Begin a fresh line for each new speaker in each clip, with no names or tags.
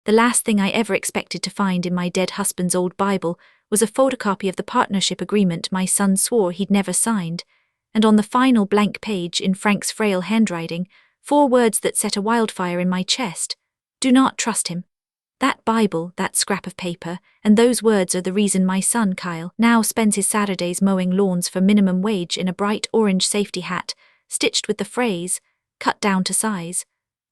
The last thing I ever expected to find in my dead husband's old Bible was a photocopy of the partnership agreement my son swore he'd never signed, and on the final blank page in Frank's frail handwriting, 4 words that set a wildfire in my chest: "Do not trust him." That Bible, that scrap of paper, and those words are the reason my son, Kyle, now spends his Saturdays mowing lawns for minimum wage in a bright orange safety hat, stitched with the phrase, "cut down to size,"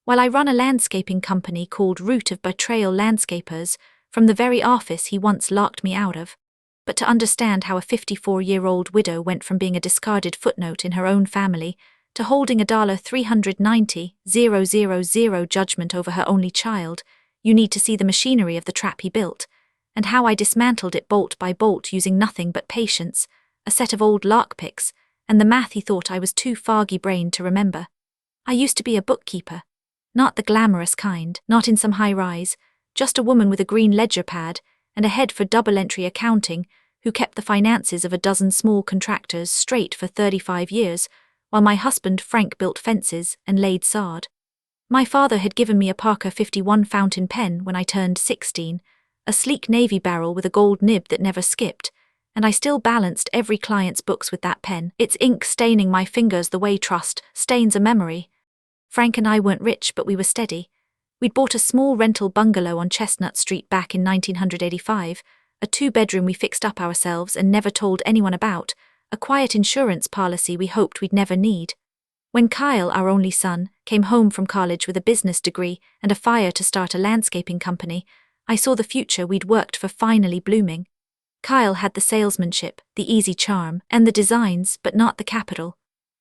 while I run a landscaping company called Root of Betrayal Landscapers from the very office he once locked me out of. But to understand how a 54-year-old widow went from being a discarded footnote in her own family to holding a $390,000 judgment over her only child, you need to see the machinery of the trap he built, and how I dismantled it bolt by bolt using nothing but patience, a set of old lockpicks, and the math he thought I was too foggy-brained to remember. I used to be a bookkeeper. Not the glamorous kind, not in some high-rise, just a woman with a green ledger pad and a head for double-entry accounting who kept the finances of a dozen small contractors straight for 35 years, while my husband Frank built fences and laid sod. My father had given me a Parker 51 fountain pen when I turned 16, a sleek navy barrel with a gold nib that never skipped, and I still balanced every client's books with that pen, its ink staining my fingers the way trust stains a memory. Frank and I weren't rich, but we were steady. We'd bought a small rental bungalow on Chestnut Street back in 1985, a 2-bedroom we fixed up ourselves and never told anyone about, a quiet insurance policy we hoped we'd never need. When Kyle, our only son, came home from college with a business degree and a fire to start a landscaping company, I saw the future we'd worked for finally blooming. Kyle had the salesmanship, the easy charm, and the designs, but not the capital.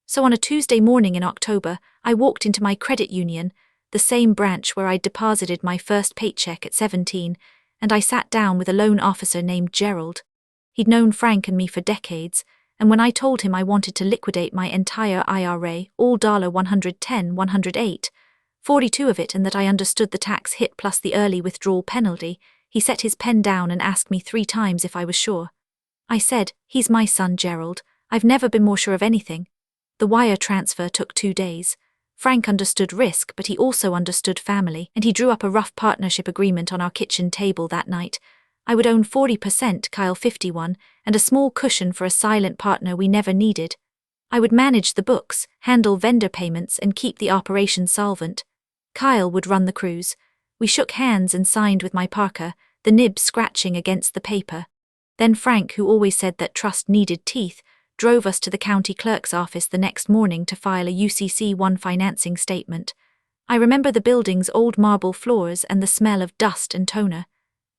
So on a Tuesday morning in October, I walked into my credit union, the same branch where I'd deposited my first paycheck at 17, and I sat down with a loan officer named Gerald. He'd known Frank and me for decades, and when I told him I wanted to liquidate my entire IRA, all $110,108, 42 of it, and that I understood the tax hit plus the early withdrawal penalty, he set his pen down and asked me 3 times if I was sure. I said, "He's my son, Gerald. I've never been more sure of anything." The wire transfer took 2 days. Frank understood risk, but he also understood family, and he drew up a rough partnership agreement on our kitchen table that night. I would own 40%, Kyle 51, and a small cushion for a silent partner we never needed. I would manage the books, handle vendor payments, and keep the operation solvent. Kyle would run the cruise. We shook hands and signed with my Parker, the nib scratching against the paper. Then Frank, who always said that trust needed teeth, drove us to the county clerk's office the next morning to file a UCC-1 financing statement. I remember the building's old marble floors and the smell of dust and toner.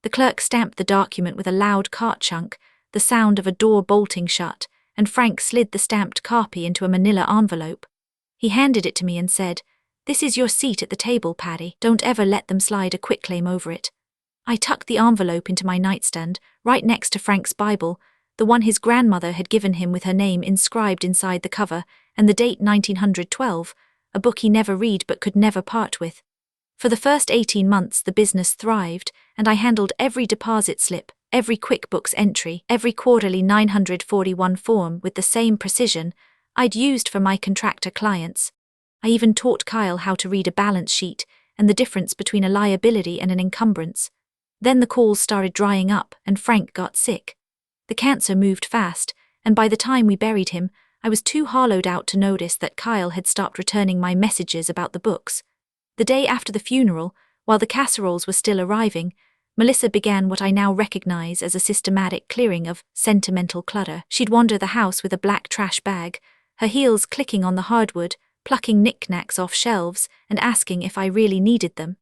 The clerk stamped the document with a loud cart chunk, the sound of a door bolting shut, and Frank slid the stamped copy into a manila envelope. He handed it to me and said, "This is your seat at the table, Paddy. Don't ever let them slide a quitclaim over it." I tucked the envelope into my nightstand, right next to Frank's Bible, the one his grandmother had given him with her name inscribed inside the cover, and the date 1912, a book he never read but could never part with. For the first 18 months the business thrived, and I handled every deposit slip, every QuickBooks entry, every quarterly 941 form with the same precision I'd used for my contractor clients. I even taught Kyle how to read a balance sheet and the difference between a liability and an encumbrance. Then the calls started drying up, and Frank got sick. The cancer moved fast, and by the time we buried him, I was too hollowed out to notice that Kyle had stopped returning my messages about the books. The day after the funeral, while the casseroles were still arriving, Melissa began what I now recognize as a systematic clearing of sentimental clutter. She'd wander the house with a black trash bag, her heels clicking on the hardwood, plucking knickknacks off shelves and asking if I really needed them.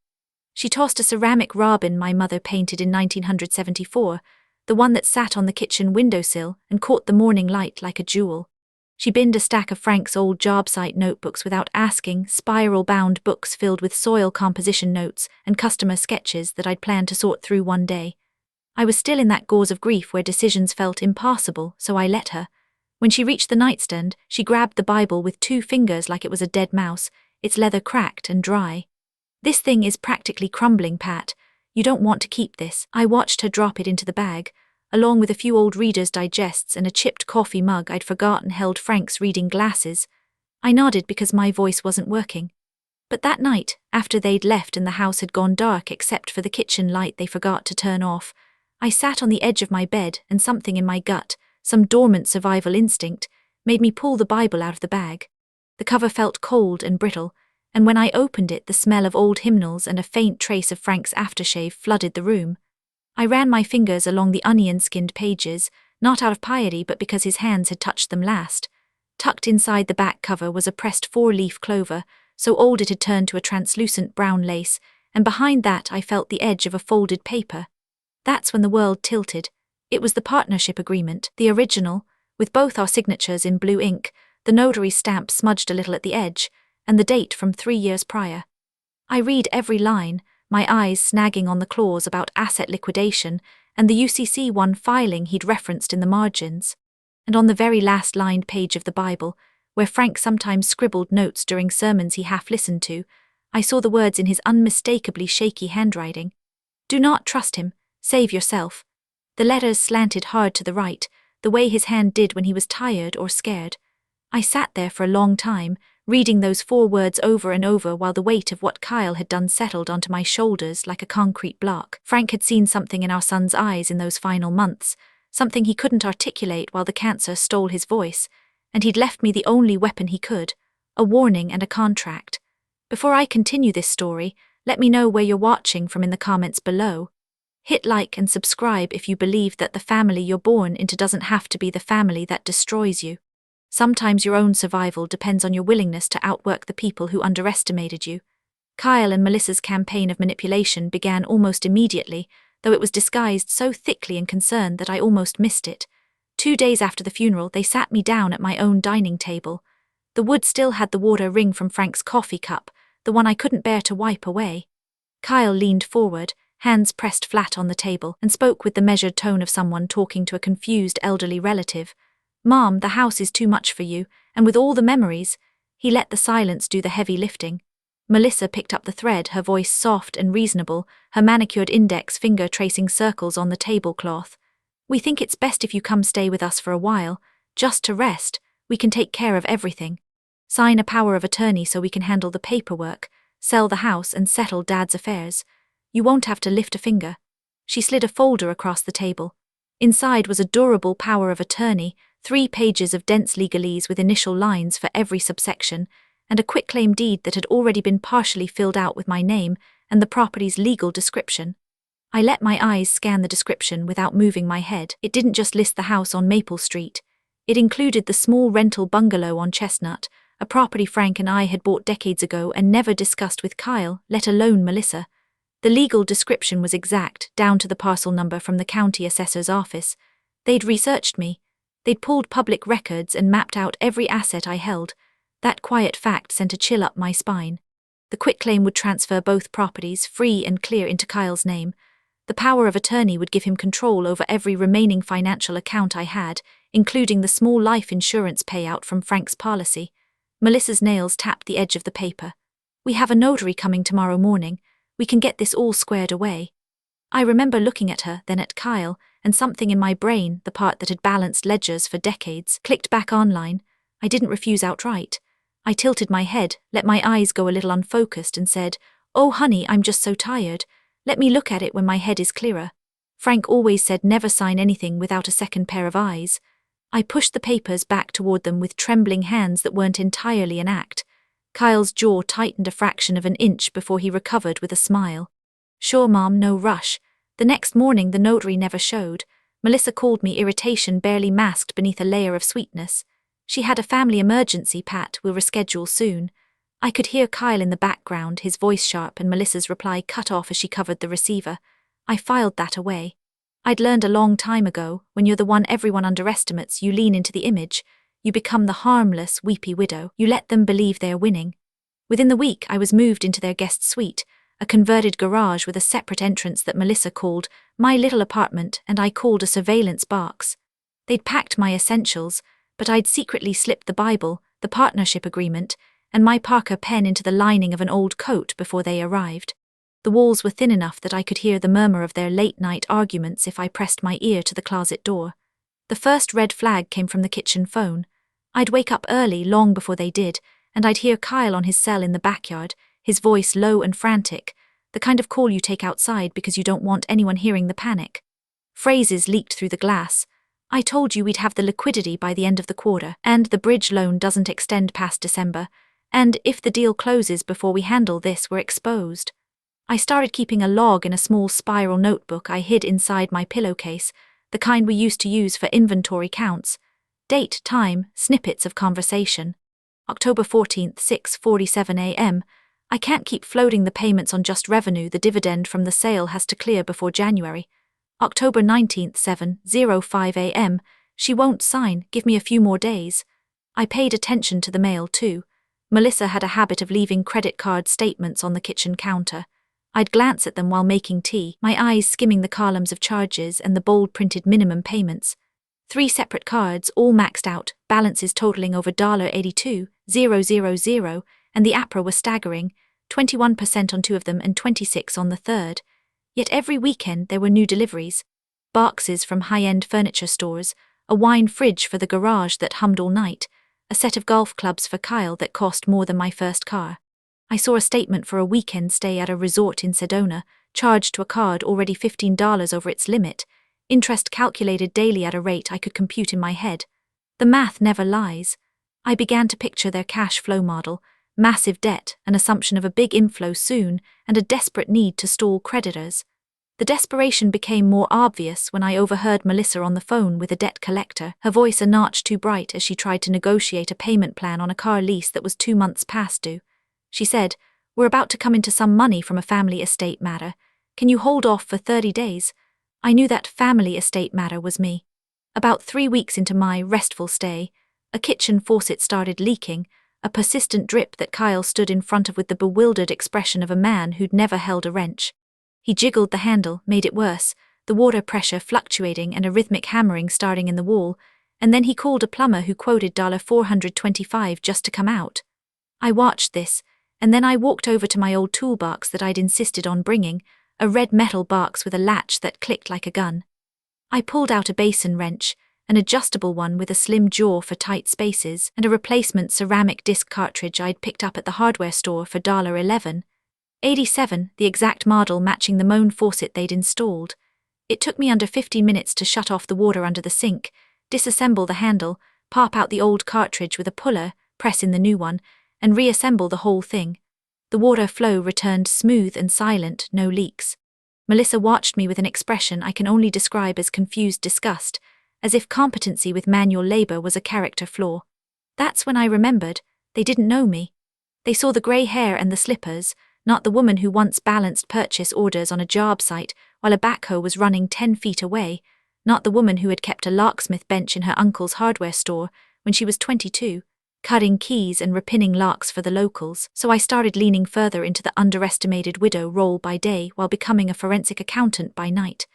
She tossed a ceramic robin my mother painted in 1974, the one that sat on the kitchen windowsill and caught the morning light like a jewel. She binned a stack of Frank's old job site notebooks without asking, spiral-bound books filled with soil composition notes and customer sketches that I'd planned to sort through one day. I was still in that gauze of grief where decisions felt impossible, so I let her. When she reached the nightstand, she grabbed the Bible with 2 fingers like it was a dead mouse, its leather cracked and dry. "This thing is practically crumbling, Pat. You don't want to keep this." I watched her drop it into the bag, along with a few old Reader's Digests and a chipped coffee mug I'd forgotten held Frank's reading glasses. I nodded because my voice wasn't working. But that night, after they'd left and the house had gone dark except for the kitchen light they forgot to turn off, I sat on the edge of my bed and something in my gut, some dormant survival instinct, made me pull the Bible out of the bag. The cover felt cold and brittle, and when I opened it the smell of old hymnals and a faint trace of Frank's aftershave flooded the room. I ran my fingers along the onion-skinned pages, not out of piety but because his hands had touched them last. Tucked inside the back cover was a pressed 4-leaf clover, so old it had turned to a translucent brown lace, and behind that I felt the edge of a folded paper. That's when the world tilted. It was the partnership agreement, the original, with both our signatures in blue ink, the notary stamp smudged a little at the edge, and the date from 3 years prior. I read every line, my eyes snagging on the clause about asset liquidation and the UCC one filing he'd referenced in the margins. And on the very last lined page of the Bible, where Frank sometimes scribbled notes during sermons he half listened to, I saw the words in his unmistakably shaky handwriting. Do not trust him, save yourself. The letters slanted hard to the right, the way his hand did when he was tired or scared. I sat there for a long time, reading those 4 words over and over while the weight of what Kyle had done settled onto my shoulders like a concrete block. Frank had seen something in our son's eyes in those final months, something he couldn't articulate while the cancer stole his voice, and he'd left me the only weapon he could, a warning and a contract. Before I continue this story, let me know where you're watching from in the comments below. Hit like and subscribe if you believe that the family you're born into doesn't have to be the family that destroys you. Sometimes your own survival depends on your willingness to outwork the people who underestimated you. Kyle and Melissa's campaign of manipulation began almost immediately, though it was disguised so thickly in concern that I almost missed it. 2 days after the funeral, they sat me down at my own dining table. The wood still had the water ring from Frank's coffee cup, the one I couldn't bear to wipe away. Kyle leaned forward, hands pressed flat on the table, and spoke with the measured tone of someone talking to a confused elderly relative. Mom, the house is too much for you, and with all the memories, he let the silence do the heavy lifting. Melissa picked up the thread, her voice soft and reasonable, her manicured index finger tracing circles on the tablecloth. We think it's best if you come stay with us for a while, just to rest. We can take care of everything. Sign a power of attorney so we can handle the paperwork, sell the house and settle Dad's affairs. You won't have to lift a finger. She slid a folder across the table. Inside was a durable power of attorney, 3 pages of dense legalese with initial lines for every subsection, and a quitclaim deed that had already been partially filled out with my name and the property's legal description. I let my eyes scan the description without moving my head. It didn't just list the house on Maple Street. It included the small rental bungalow on Chestnut, a property Frank and I had bought decades ago and never discussed with Kyle, let alone Melissa. The legal description was exact, down to the parcel number from the county assessor's office. They'd researched me. They'd pulled public records and mapped out every asset I held. That quiet fact sent a chill up my spine. The quitclaim would transfer both properties, free and clear, into Kyle's name. The power of attorney would give him control over every remaining financial account I had, including the small life insurance payout from Frank's policy. Melissa's nails tapped the edge of the paper. We have a notary coming tomorrow morning. We can get this all squared away. I remember looking at her, then at Kyle, and something in my brain, the part that had balanced ledgers for decades, clicked back online. I didn't refuse outright. I tilted my head, let my eyes go a little unfocused, and said, "Oh honey, I'm just so tired. Let me look at it when my head is clearer." Frank always said never sign anything without a second pair of eyes. I pushed the papers back toward them with trembling hands that weren't entirely an act. Kyle's jaw tightened a fraction of an inch before he recovered with a smile. "Sure, Mom, no rush." The next morning the notary never showed. Melissa called me, irritation barely masked beneath a layer of sweetness. She had a family emergency, Pat, we'll reschedule soon. I could hear Kyle in the background, his voice sharp, and Melissa's reply cut off as she covered the receiver. I filed that away. I'd learned a long time ago, when you're the one everyone underestimates, you lean into the image. You become the harmless, weepy widow. You let them believe they're winning. Within the week, I was moved into their guest suite, a converted garage with a separate entrance that Melissa called my little apartment and I called a surveillance box. They'd packed my essentials, but I'd secretly slipped the Bible, the partnership agreement, and my Parker pen into the lining of an old coat before they arrived. The walls were thin enough that I could hear the murmur of their late-night arguments if I pressed my ear to the closet door. The first red flag came from the kitchen phone. I'd wake up early, long before they did, and I'd hear Kyle on his cell in the backyard, his voice low and frantic, the kind of call you take outside because you don't want anyone hearing the panic. Phrases leaked through the glass. I told you we'd have the liquidity by the end of the quarter, and the bridge loan doesn't extend past December, and if the deal closes before we handle this, we're exposed. I started keeping a log in a small spiral notebook I hid inside my pillowcase, the kind we used to use for inventory counts. Date, time, snippets of conversation. October 14th, 6:47 a.m. I can't keep floating the payments on just revenue. The dividend from the sale has to clear before January. October 19th, 7:05 a.m. She won't sign, give me a few more days. I paid attention to the mail too. Melissa had a habit of leaving credit card statements on the kitchen counter. I'd glance at them while making tea, my eyes skimming the columns of charges and the bold printed minimum payments. 3 separate cards, all maxed out, balances totaling over $82,000, and the APRA were staggering, 21% on 2 of them and 26% on the third. Yet every weekend there were new deliveries. Boxes from high-end furniture stores, a wine fridge for the garage that hummed all night, a set of golf clubs for Kyle that cost more than my first car. I saw a statement for a weekend stay at a resort in Sedona, charged to a card already $15 over its limit, interest calculated daily at a rate I could compute in my head. The math never lies. I began to picture their cash flow model, massive debt, an assumption of a big inflow soon, and a desperate need to stall creditors. The desperation became more obvious when I overheard Melissa on the phone with a debt collector, her voice a notch too bright as she tried to negotiate a payment plan on a car lease that was 2 months past due. She said, "We're about to come into some money from a family estate matter. Can you hold off for 30 days? I knew that family estate matter was me. About 3 weeks into my restful stay, a kitchen faucet started leaking, a persistent drip that Kyle stood in front of with the bewildered expression of a man who'd never held a wrench. He jiggled the handle, made it worse, the water pressure fluctuating and a rhythmic hammering starting in the wall, and then he called a plumber who quoted $425 just to come out. I watched this, and then I walked over to my old toolbox that I'd insisted on bringing, a red metal box with a latch that clicked like a gun. I pulled out a basin wrench, an adjustable one with a slim jaw for tight spaces, and a replacement ceramic disc cartridge I'd picked up at the hardware store for $11.87, the exact model matching the Moan faucet they'd installed. It took me under 15 minutes to shut off the water under the sink, disassemble the handle, pop out the old cartridge with a puller, press in the new one, and reassemble the whole thing. The water flow returned smooth and silent, no leaks. Melissa watched me with an expression I can only describe as confused disgust, as if competency with manual labor was a character flaw. That's when I remembered, they didn't know me. They saw the grey hair and the slippers, not the woman who once balanced purchase orders on a job site while a backhoe was running 10 feet away, not the woman who had kept a locksmith bench in her uncle's hardware store when she was 22, cutting keys and repinning locks for the locals. So I started leaning further into the underestimated widow role by day while becoming a forensic accountant by night.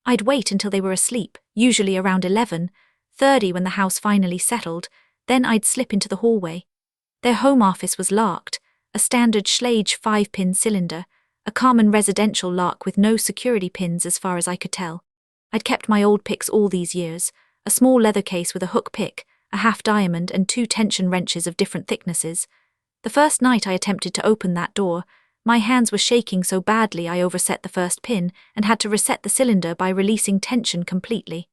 I'd wait until they were asleep, usually around 11:30 when the house finally settled, then I'd slip into the hallway. Their home office was locked, a standard Schlage 5-pin cylinder, a common residential lock with no security pins as far as I could tell. I'd kept my old picks all these years, a small leather case with a hook pick, a half diamond and 2 tension wrenches of different thicknesses. The first night I attempted to open that door, my hands were shaking so badly I overset the first pin and had to reset the cylinder by releasing tension completely.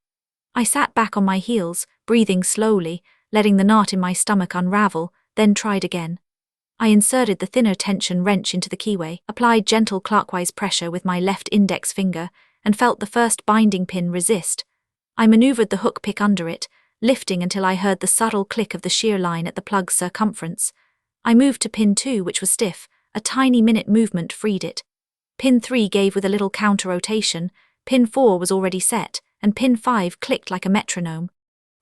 I sat back on my heels, breathing slowly, letting the knot in my stomach unravel, then tried again. I inserted the thinner tension wrench into the keyway, applied gentle clockwise pressure with my left index finger, and felt the first binding pin resist. I maneuvered the hook pick under it, lifting until I heard the subtle click of the shear line at the plug's circumference. I moved to pin 2, which was stiff. A tiny minute movement freed it. Pin 3 gave with a little counter-rotation, pin 4 was already set, and pin 5 clicked like a metronome.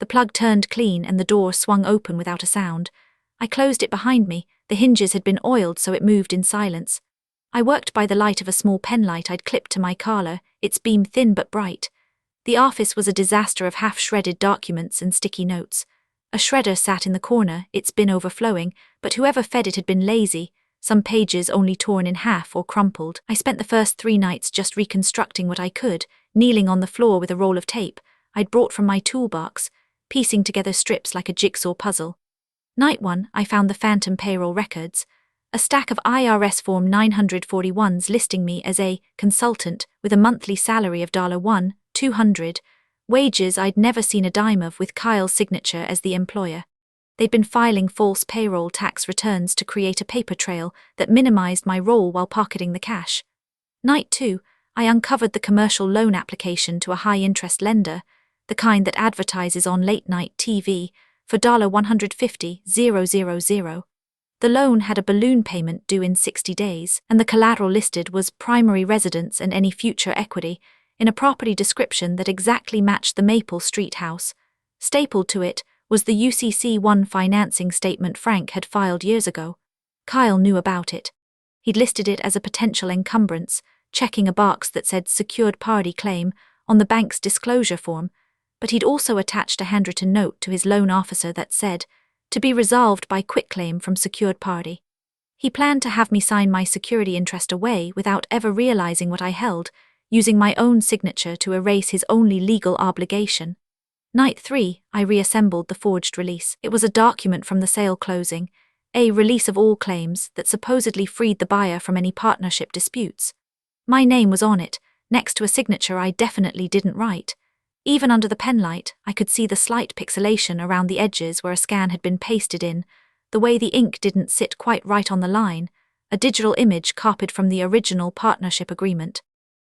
The plug turned clean and the door swung open without a sound. I closed it behind me, the hinges had been oiled so it moved in silence. I worked by the light of a small penlight I'd clipped to my collar, its beam thin but bright. The office was a disaster of half-shredded documents and sticky notes. A shredder sat in the corner, its bin overflowing, but whoever fed it had been lazy, some pages only torn in half or crumpled. I spent the first 3 nights just reconstructing what I could, kneeling on the floor with a roll of tape I'd brought from my toolbox, piecing together strips like a jigsaw puzzle. Night 1, I found the phantom payroll records. A stack of IRS Form 941s listing me as a consultant with a monthly salary of $1,200, wages I'd never seen a dime of, with Kyle's signature as the employer. They'd been filing false payroll tax returns to create a paper trail that minimized my role while pocketing the cash. Night 2, I uncovered the commercial loan application to a high-interest lender, the kind that advertises on late-night TV, for $150,000. The loan had a balloon payment due in 60 days, and the collateral listed was primary residence and any future equity, in a property description that exactly matched the Maple Street house. Stapled to it was the UCC-1 financing statement Frank had filed years ago. Kyle knew about it. He'd listed it as a potential encumbrance, checking a box that said secured party claim on the bank's disclosure form, but he'd also attached a handwritten note to his loan officer that said, to be resolved by quitclaim from secured party. He planned to have me sign my security interest away without ever realizing what I held, using my own signature to erase his only legal obligation. Night 3, I reassembled the forged release. It was a document from the sale closing, a release of all claims that supposedly freed the buyer from any partnership disputes. My name was on it, next to a signature I definitely didn't write. Even under the penlight, I could see the slight pixelation around the edges where a scan had been pasted in, the way the ink didn't sit quite right on the line, a digital image copied from the original partnership agreement.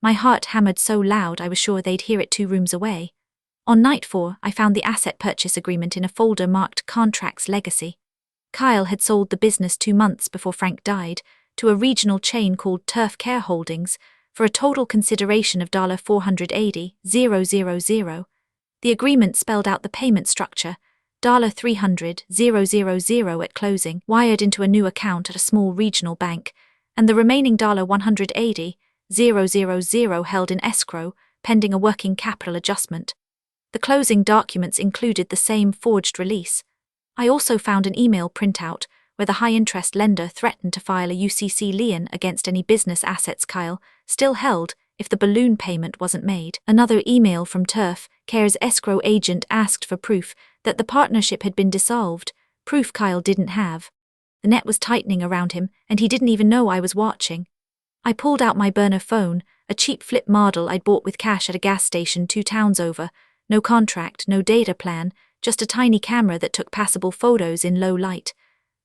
My heart hammered so loud I was sure they'd hear it 2 rooms away. On night 4, I found the asset purchase agreement in a folder marked Contracts Legacy. Kyle had sold the business 2 months before Frank died, to a regional chain called Turf Care Holdings, for a total consideration of $480,000. The agreement spelled out the payment structure, $300,000 at closing, wired into a new account at a small regional bank, and the remaining $180,000 held in escrow, pending a working capital adjustment. The closing documents included the same forged release. I also found an email printout where the high-interest lender threatened to file a UCC lien against any business assets Kyle still held if the balloon payment wasn't made. Another email from Turf Care's escrow agent asked for proof that the partnership had been dissolved, proof Kyle didn't have. The net was tightening around him, and he didn't even know I was watching. I pulled out my burner phone, a cheap flip model I'd bought with cash at a gas station 2 towns over. No contract, no data plan, just a tiny camera that took passable photos in low light.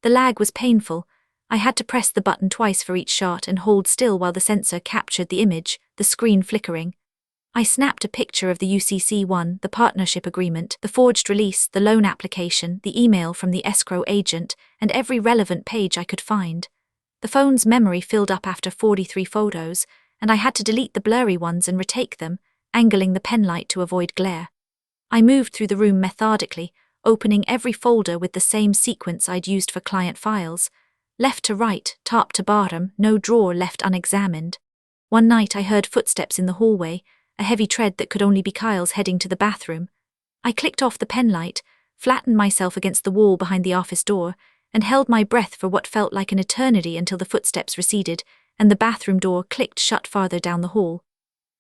The lag was painful. I had to press the button twice for each shot and hold still while the sensor captured the image, the screen flickering. I snapped a picture of the UCC-1, the partnership agreement, the forged release, the loan application, the email from the escrow agent, and every relevant page I could find. The phone's memory filled up after 43 photos, and I had to delete the blurry ones and retake them, angling the penlight to avoid glare. I moved through the room methodically, opening every folder with the same sequence I'd used for client files. Left to right, top to bottom, no drawer left unexamined. One night I heard footsteps in the hallway, a heavy tread that could only be Kyle's heading to the bathroom. I clicked off the penlight, flattened myself against the wall behind the office door, and held my breath for what felt like an eternity until the footsteps receded and the bathroom door clicked shut farther down the hall.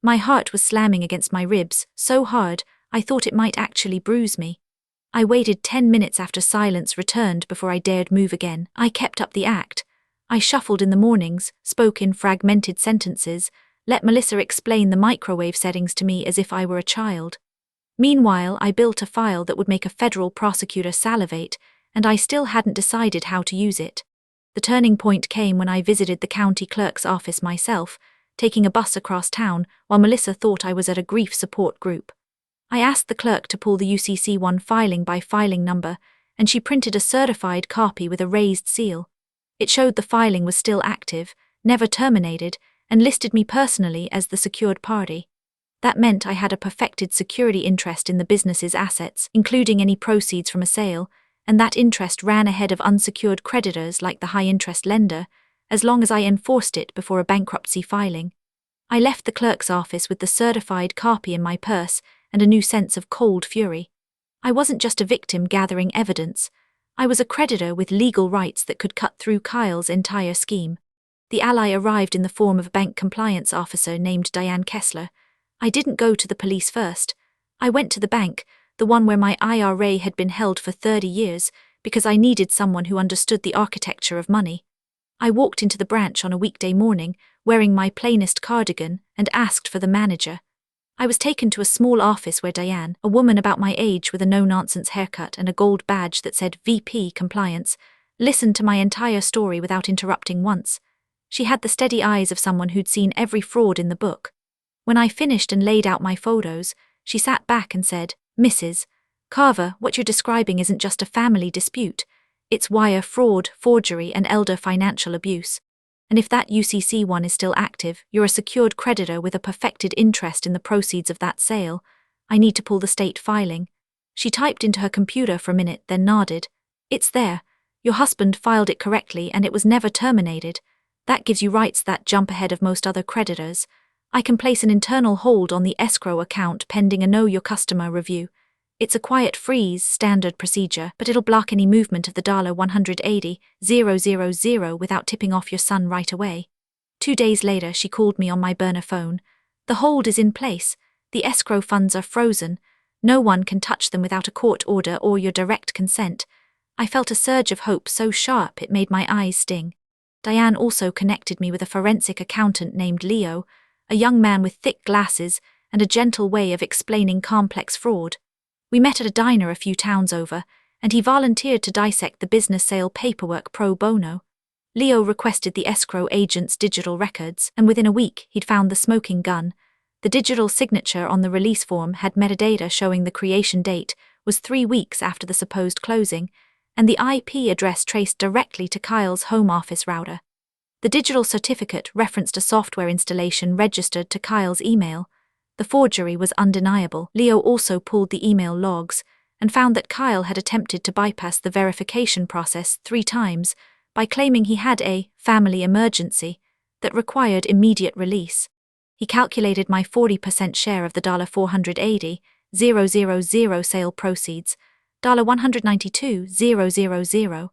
My heart was slamming against my ribs, so hard I thought it might actually bruise me. I waited 10 minutes after silence returned before I dared move again. I kept up the act. I shuffled in the mornings, spoke in fragmented sentences, let Melissa explain the microwave settings to me as if I were a child. Meanwhile, I built a file that would make a federal prosecutor salivate, and I still hadn't decided how to use it. The turning point came when I visited the county clerk's office myself, taking a bus across town while Melissa thought I was at a grief support group. I asked the clerk to pull the UCC-1 filing by filing number, and she printed a certified copy with a raised seal. It showed the filing was still active, never terminated, and listed me personally as the secured party. That meant I had a perfected security interest in the business's assets, including any proceeds from a sale, and that interest ran ahead of unsecured creditors like the high-interest lender, as long as I enforced it before a bankruptcy filing. I left the clerk's office with the certified copy in my purse and a new sense of cold fury. I wasn't just a victim gathering evidence. I was a creditor with legal rights that could cut through Kyle's entire scheme. The ally arrived in the form of a bank compliance officer named Diane Kessler. I didn't go to the police first. I went to the bank, the one where my IRA had been held for 30 years, because I needed someone who understood the architecture of money. I walked into the branch on a weekday morning, wearing my plainest cardigan, and asked for the manager. I was taken to a small office where Diane, a woman about my age with a no-nonsense haircut and a gold badge that said VP Compliance, listened to my entire story without interrupting once. She had the steady eyes of someone who'd seen every fraud in the book. When I finished and laid out my photos, she sat back and said, "Mrs. Carver, what you're describing isn't just a family dispute. It's wire fraud, forgery, and elder financial abuse. And if that UCC one is still active, you're a secured creditor with a perfected interest in the proceeds of that sale. I need to pull the state filing." She typed into her computer for a minute, then nodded. "It's there. Your husband filed it correctly and it was never terminated. That gives you rights that jump ahead of most other creditors. I can place an internal hold on the escrow account pending a Know Your Customer review. It's a quiet freeze, standard procedure, but it'll block any movement of the $180,000 without tipping off your son right away." 2 days later, she called me on my burner phone. "The hold is in place. The escrow funds are frozen. No one can touch them without a court order or your direct consent." I felt a surge of hope so sharp it made my eyes sting. Diane also connected me with a forensic accountant named Leo, a young man with thick glasses and a gentle way of explaining complex fraud. We met at a diner a few towns over, and he volunteered to dissect the business sale paperwork pro bono. Leo requested the escrow agent's digital records, and within a week he'd found the smoking gun. The digital signature on the release form had metadata showing the creation date was 3 weeks after the supposed closing, and the IP address traced directly to Kyle's home office router. The digital certificate referenced a software installation registered to Kyle's email. The forgery was undeniable. Leo also pulled the email logs and found that Kyle had attempted to bypass the verification process 3 times by claiming he had a family emergency that required immediate release. He calculated my 40% share of the $480,000 sale proceeds, $192,000,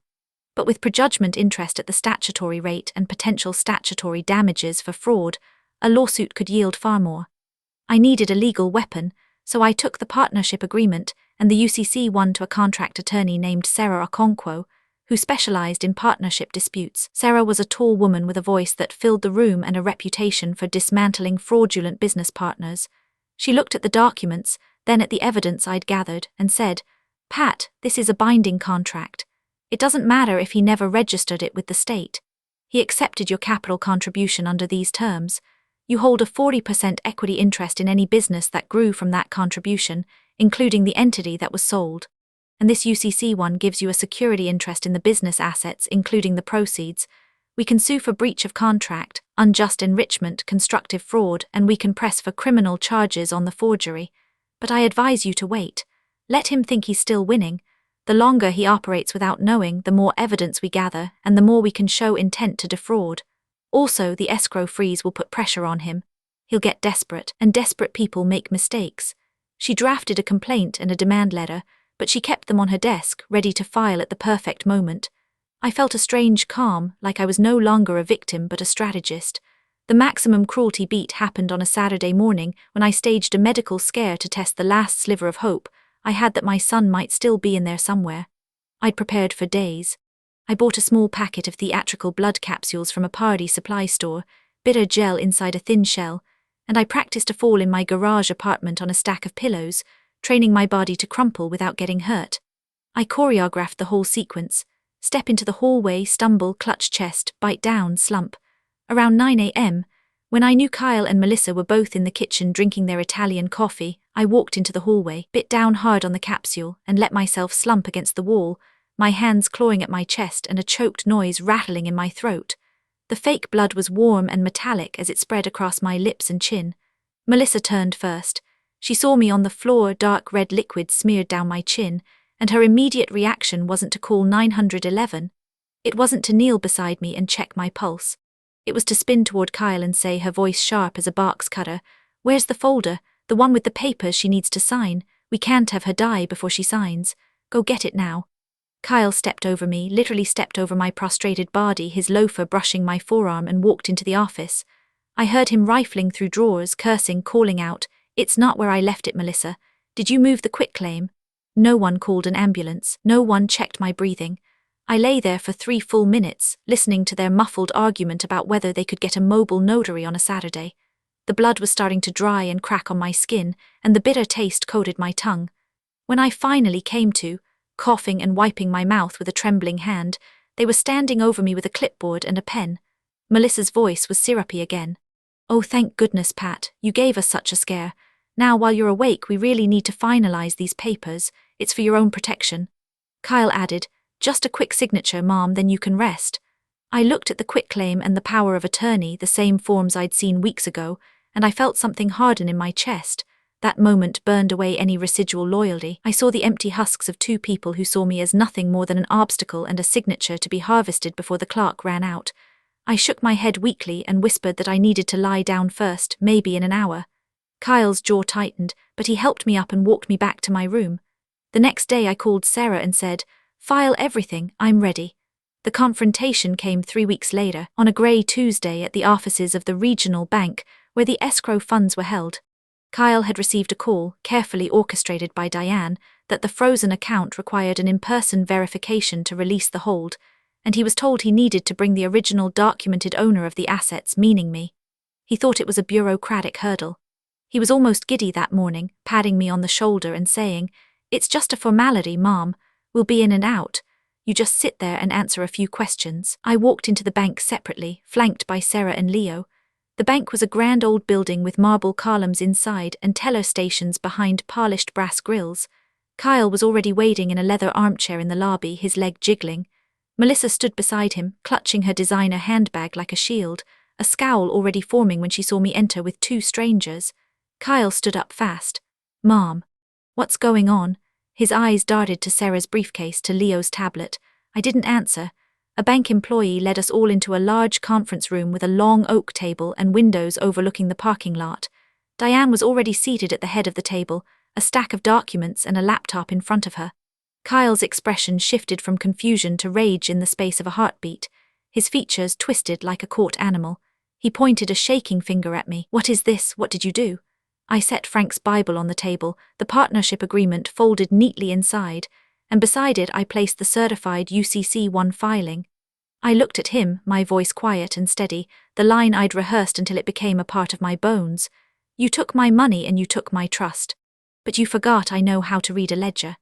but with prejudgment interest at the statutory rate and potential statutory damages for fraud, a lawsuit could yield far more. I needed a legal weapon, so I took the partnership agreement and the UCC one to a contract attorney named Sarah Okonkwo, who specialized in partnership disputes. Sarah was a tall woman with a voice that filled the room and a reputation for dismantling fraudulent business partners. She looked at the documents, then at the evidence I'd gathered, and said, "Pat, this is a binding contract. It doesn't matter if he never registered it with the state. He accepted your capital contribution under these terms. You hold a 40% equity interest in any business that grew from that contribution, including the entity that was sold. And this UCC one gives you a security interest in the business assets, including the proceeds. We can sue for breach of contract, unjust enrichment, constructive fraud, and we can press for criminal charges on the forgery. But I advise you to wait. Let him think he's still winning. The longer he operates without knowing, the more evidence we gather, and the more we can show intent to defraud. Also, the escrow freeze will put pressure on him. He'll get desperate, and desperate people make mistakes." She drafted a complaint and a demand letter, but she kept them on her desk, ready to file at the perfect moment. I felt a strange calm, like I was no longer a victim but a strategist. The maximum cruelty beat happened on a Saturday morning when I staged a medical scare to test the last sliver of hope I had that my son might still be in there somewhere. I'd prepared for days. I bought a small packet of theatrical blood capsules from a party supply store, bitter gel inside a thin shell, and I practiced a fall in my garage apartment on a stack of pillows, training my body to crumple without getting hurt. I choreographed the whole sequence: step into the hallway, stumble, clutch chest, bite down, slump. Around 9 a.m., when I knew Kyle and Melissa were both in the kitchen drinking their Italian coffee, I walked into the hallway, bit down hard on the capsule, and let myself slump against the wall, my hands clawing at my chest and a choked noise rattling in my throat. The fake blood was warm and metallic as it spread across my lips and chin. Melissa turned first. She saw me on the floor, dark red liquid smeared down my chin, and her immediate reaction wasn't to call 911. It wasn't to kneel beside me and check my pulse. It was to spin toward Kyle and say, her voice sharp as a box cutter, "Where's the folder? The one with the papers she needs to sign. We can't have her die before she signs. Go get it now." Kyle stepped over me, literally stepped over my prostrated body, his loafer brushing my forearm, and walked into the office. I heard him rifling through drawers, cursing, calling out, "It's not where I left it, Melissa. Did you move the quitclaim?" No one called an ambulance. No one checked my breathing. I lay there for 3 full minutes, listening to their muffled argument about whether they could get a mobile notary on a Saturday. The blood was starting to dry and crack on my skin, and the bitter taste coated my tongue. When I finally came to, coughing and wiping my mouth with a trembling hand, they were standing over me with a clipboard and a pen. Melissa's voice was syrupy again. "Oh, thank goodness, Pat, you gave us such a scare. Now, while you're awake, we really need to finalize these papers. It's for your own protection." Kyle added, "Just a quick signature, Mom, then you can rest." I looked at the quitclaim and the power of attorney, the same forms I'd seen weeks ago, and I felt something harden in my chest. That moment burned away any residual loyalty. I saw the empty husks of 2 people who saw me as nothing more than an obstacle and a signature to be harvested before the clerk ran out. I shook my head weakly and whispered that I needed to lie down first, maybe in an hour. Kyle's jaw tightened, but he helped me up and walked me back to my room. The next day I called Sarah and said, "File everything, I'm ready." The confrontation came 3 weeks later, on a grey Tuesday at the offices of the regional bank where the escrow funds were held. Kyle had received a call, carefully orchestrated by Diane, that the frozen account required an in-person verification to release the hold, and he was told he needed to bring the original documented owner of the assets, meaning me. He thought it was a bureaucratic hurdle. He was almost giddy that morning, patting me on the shoulder and saying, "It's just a formality, Mom. We'll be in and out. You just sit there and answer a few questions." I walked into the bank separately, flanked by Sarah and Leo. The bank was a grand old building with marble columns inside and teller stations behind polished brass grills. Kyle was already waiting in a leather armchair in the lobby, his leg jiggling. Melissa stood beside him, clutching her designer handbag like a shield, a scowl already forming when she saw me enter with 2 strangers. Kyle stood up fast. "Mom, what's going on?" His eyes darted to Sarah's briefcase, to Leo's tablet. I didn't answer. A bank employee led us all into a large conference room with a long oak table and windows overlooking the parking lot. Diane was already seated at the head of the table, a stack of documents and a laptop in front of her. Kyle's expression shifted from confusion to rage in the space of a heartbeat. His features twisted like a caught animal. He pointed a shaking finger at me. "What is this? What did you do?" I set Frank's Bible on the table, the partnership agreement folded neatly inside, and beside it I placed the certified UCC-1 filing. I looked at him, my voice quiet and steady, the line I'd rehearsed until it became a part of my bones. "You took my money and you took my trust. But you forgot I know how to read a ledger."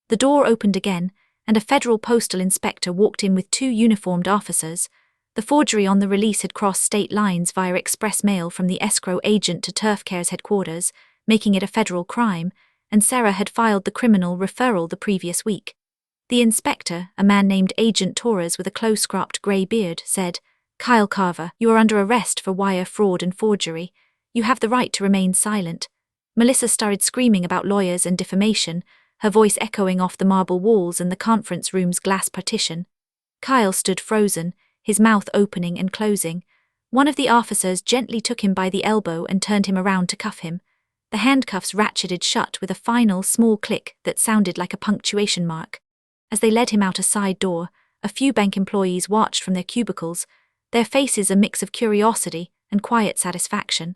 The door opened again, and a federal postal inspector walked in with 2 uniformed officers. The forgery on the release had crossed state lines via express mail from the escrow agent to Turf Care's headquarters, making it a federal crime, and Sarah had filed the criminal referral the previous week. The inspector, a man named Agent Torres with a close-cropped grey beard, said, "Kyle Carver, you are under arrest for wire fraud and forgery. You have the right to remain silent." Melissa started screaming about lawyers and defamation, her voice echoing off the marble walls and the conference room's glass partition. Kyle stood frozen, his mouth opening and closing. One of the officers gently took him by the elbow and turned him around to cuff him. The handcuffs ratcheted shut with a final, small click that sounded like a punctuation mark. As they led him out a side door, a few bank employees watched from their cubicles, their faces a mix of curiosity and quiet satisfaction.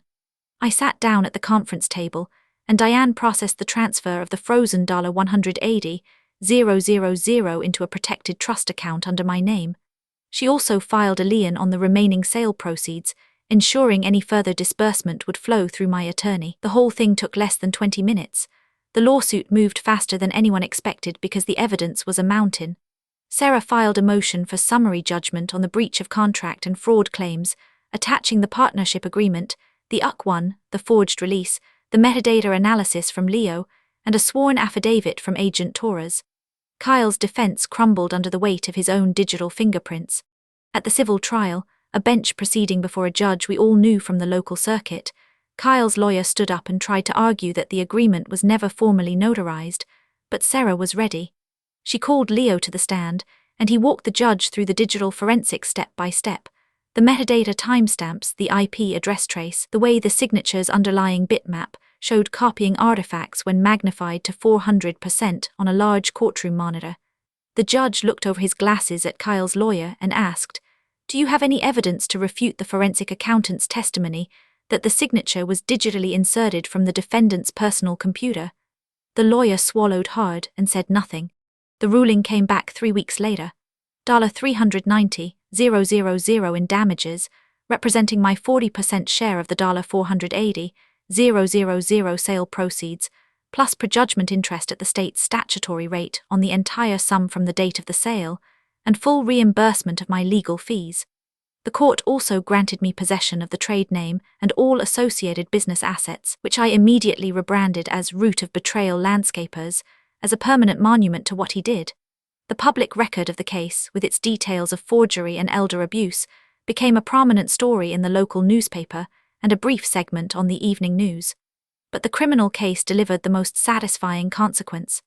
I sat down at the conference table, and Diane processed the transfer of the frozen $180,000 into a protected trust account under my name. She also filed a lien on the remaining sale proceeds, ensuring any further disbursement would flow through my attorney. The whole thing took less than 20 minutes. The lawsuit moved faster than anyone expected because the evidence was a mountain. Sarah filed a motion for summary judgment on the breach of contract and fraud claims, attaching the partnership agreement, the UC1, the forged release, the metadata analysis from Leo, and a sworn affidavit from Agent Torres. Kyle's defense crumbled under the weight of his own digital fingerprints. At the civil trial, a bench proceeding before a judge we all knew from the local circuit, Kyle's lawyer stood up and tried to argue that the agreement was never formally notarized, but Sarah was ready. She called Leo to the stand, and he walked the judge through the digital forensics step by step. The metadata timestamps, the IP address trace, the way the signature's underlying bitmap showed copying artifacts when magnified to 400% on a large courtroom monitor. The judge looked over his glasses at Kyle's lawyer and asked, "Do you have any evidence to refute the forensic accountant's testimony that the signature was digitally inserted from the defendant's personal computer?" The lawyer swallowed hard and said nothing. The ruling came back 3 weeks later. $390,000 in damages, representing my 40% share of the $480,000 sale proceeds, plus prejudgment interest at the state's statutory rate on the entire sum from the date of the sale, and full reimbursement of my legal fees. The court also granted me possession of the trade name and all associated business assets, which I immediately rebranded as Root of Betrayal Landscapers, as a permanent monument to what he did. The public record of the case, with its details of forgery and elder abuse, became a prominent story in the local newspaper and a brief segment on the evening news. But the criminal case delivered the most satisfying consequence.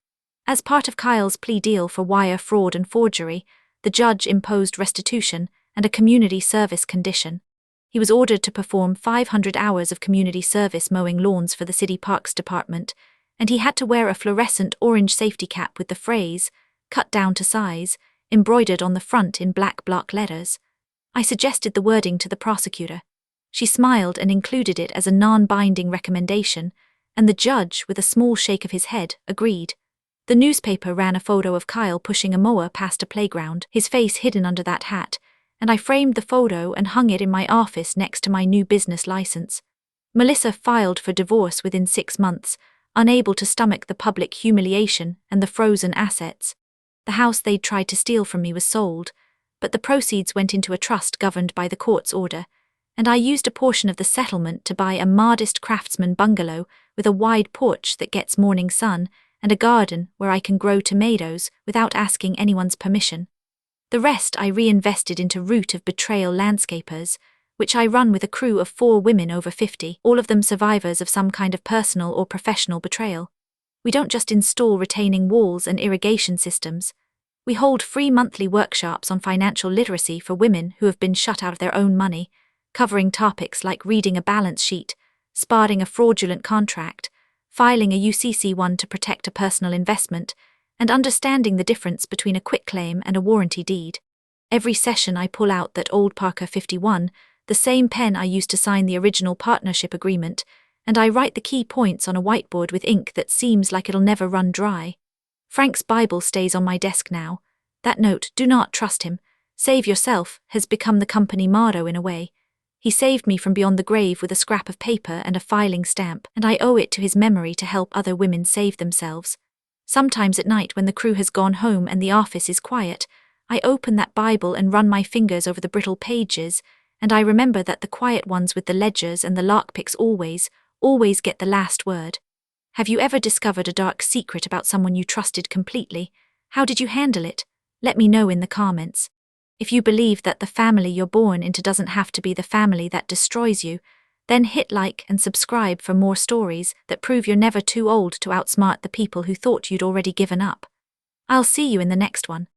As part of Kyle's plea deal for wire fraud and forgery, the judge imposed restitution and a community service condition. He was ordered to perform 500 hours of community service mowing lawns for the City Parks Department, and he had to wear a fluorescent orange safety cap with the phrase, "cut down to size," embroidered on the front in black block letters. I suggested the wording to the prosecutor. She smiled and included it as a non-binding recommendation, and the judge, with a small shake of his head, agreed. The newspaper ran a photo of Kyle pushing a mower past a playground, his face hidden under that hat, and I framed the photo and hung it in my office next to my new business license. Melissa filed for divorce within 6 months, unable to stomach the public humiliation and the frozen assets. The house they'd tried to steal from me was sold, but the proceeds went into a trust governed by the court's order, and I used a portion of the settlement to buy a modest craftsman bungalow with a wide porch that gets morning sun and a garden where I can grow tomatoes without asking anyone's permission. The rest I reinvested into Root of Betrayal Landscapers, which I run with a crew of 4 women over 50, all of them survivors of some kind of personal or professional betrayal. We don't just install retaining walls and irrigation systems. We hold free monthly workshops on financial literacy for women who have been shut out of their own money, covering topics like reading a balance sheet, spotting a fraudulent contract, filing a UCC1 to protect a personal investment, and understanding the difference between a quitclaim and a warranty deed. Every session I pull out that old Parker 51, the same pen I used to sign the original partnership agreement, and I write the key points on a whiteboard with ink that seems like it'll never run dry. Frank's Bible stays on my desk now. That note, "Do not trust him, save yourself," has become the company motto in a way. He saved me from beyond the grave with a scrap of paper and a filing stamp, and I owe it to his memory to help other women save themselves. Sometimes at night when the crew has gone home and the office is quiet, I open that Bible and run my fingers over the brittle pages, and I remember that the quiet ones with the ledgers and the lockpicks always get the last word. Have you ever discovered a dark secret about someone you trusted completely? How did you handle it? Let me know in the comments. If you believe that the family you're born into doesn't have to be the family that destroys you, then hit like and subscribe for more stories that prove you're never too old to outsmart the people who thought you'd already given up. I'll see you in the next one.